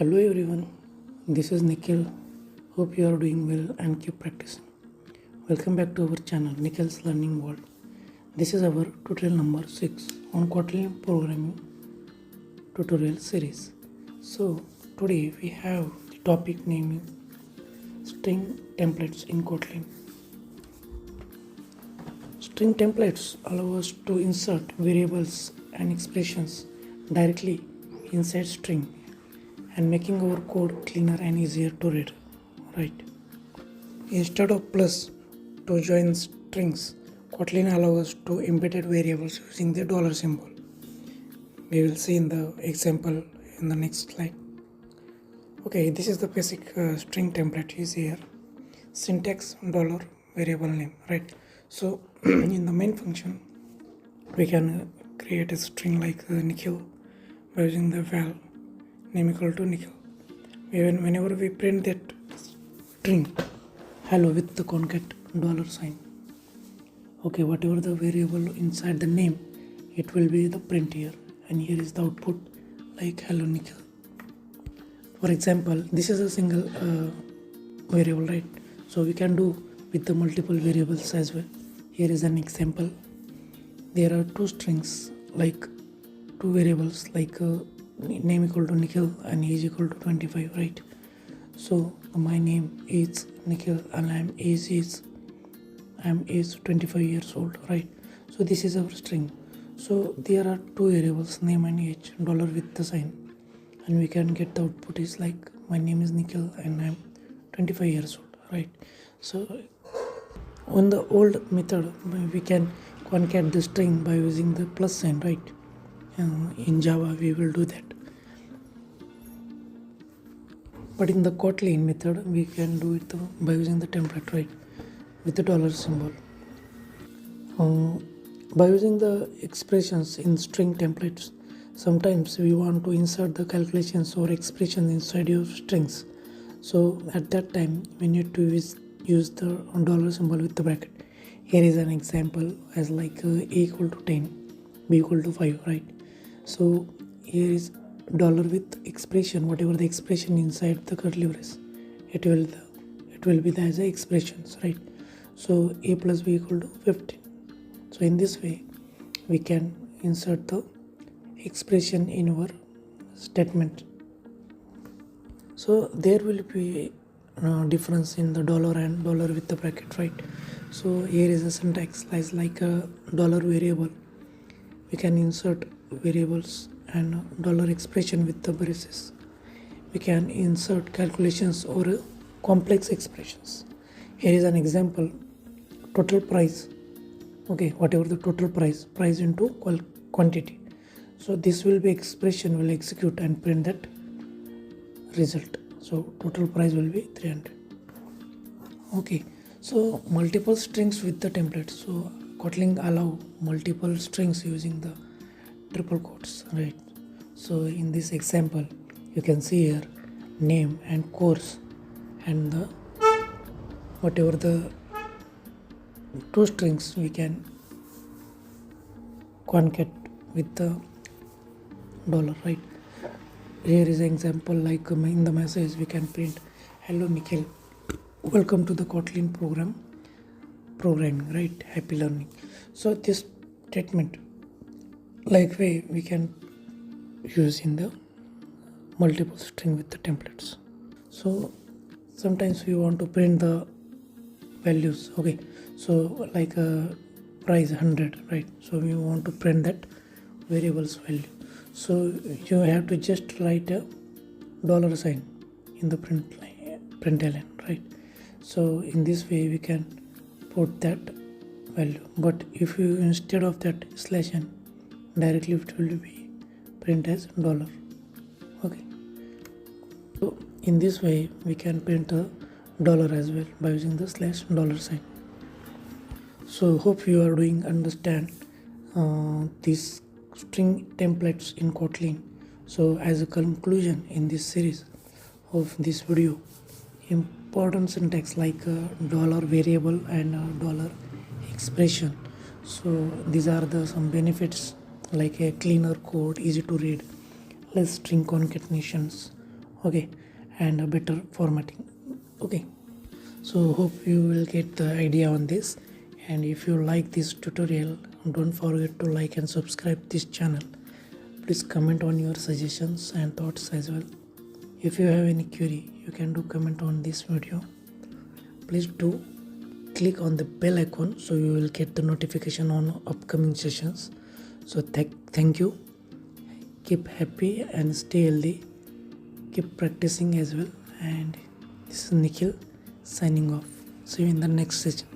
Hello everyone, this is Nikhil. Hope you are doing well and keep practicing. Welcome back to our channel Nikhil's Learning World. This is our tutorial number 6 on Kotlin Programming Tutorial Series. So today we have the topic naming string templates in Kotlin. String templates allow us to insert variables and expressions directly inside string and making our code cleaner and easier to read, right? Instead of plus to join strings, Kotlin allows us to embed variables using the dollar symbol. We will see in the example in the next slide. Okay, this is the basic string template is here. Syntax dollar variable name, right? So in the main function, we can create a string like Nikhil by using the val name equal to Nikhil. Whenever we print that string hello with the concat dollar sign, okay, whatever the variable inside the name, it will be the print here, and here is the output like hello Nikhil. For example, this is a single variable, right? So we can do with the multiple variables as well. Here is an example. There are two strings like two variables like name equal to Nikhil and age equal to 25, right? So my name is Nikhil and I'm age 25 years old, right? So this is our string. So there are two variables, name and age, dollar with the sign, and we can get the output is like my name is Nikhil and I'm 25 years old, right? So on the old method we can concate the string by using the plus sign, right? In Java we will do that, but in the Kotlin method we can do it by using the template, right, with the dollar symbol. By using the expressions in string templates, sometimes we want to insert the calculations or expressions inside your strings. So at that time we need to use the dollar symbol with the bracket. Here is an example as like a equal to 10, b equal to 5, right? So here is dollar with expression, whatever the expression inside the curly brace, it will be as a expressions, right? So a plus b equal to 15. So in this way we can insert the expression in our statement. So there will be difference in the dollar and dollar with the bracket, right? So here is a syntax like a dollar variable. We can insert variables and dollar expression with the braces. We can insert calculations or complex expressions. Here is an example, total price. Okay, whatever the total price into quantity. So this will be expression will execute and print that result. So total price will be 300. Okay, so multiple strings with the template. So Kotlin allow multiple strings using the triple quotes, right? So in this example you can see here name and course and the whatever the two strings we can concate with the dollar, right? Here is an example like in the message we can print hello Nikhil, welcome to the Kotlin programming, right? Happy learning. So this statement like way we can use in the multiple string with the templates. So sometimes we want to print the values, okay, so like a price 100, right? So we want to print that variables value. So you have to just write a dollar sign in the println, right? So in this way we can put that value, but if you instead of that /n directly it will be print as dollar. Okay, so in this way we can print a dollar as well by using the $dollar sign. So hope you are doing understand these string templates in Kotlin. So as a conclusion in this series of this video, important syntax like dollar variable and dollar expression. So these are the some benefits like a cleaner code, easy to read, less string concatenations, okay, and a better formatting. Okay, so hope you will get the idea on this, and if you like this tutorial, don't forget to like and subscribe this channel. Please comment on your suggestions and thoughts as well. If you have any query, you can do comment on this video. Please do click on the bell icon so you will get the notification on upcoming sessions. So thank you. Keep happy and stay healthy. Keep practicing as well. And this is Nikhil signing off. See you in the next session.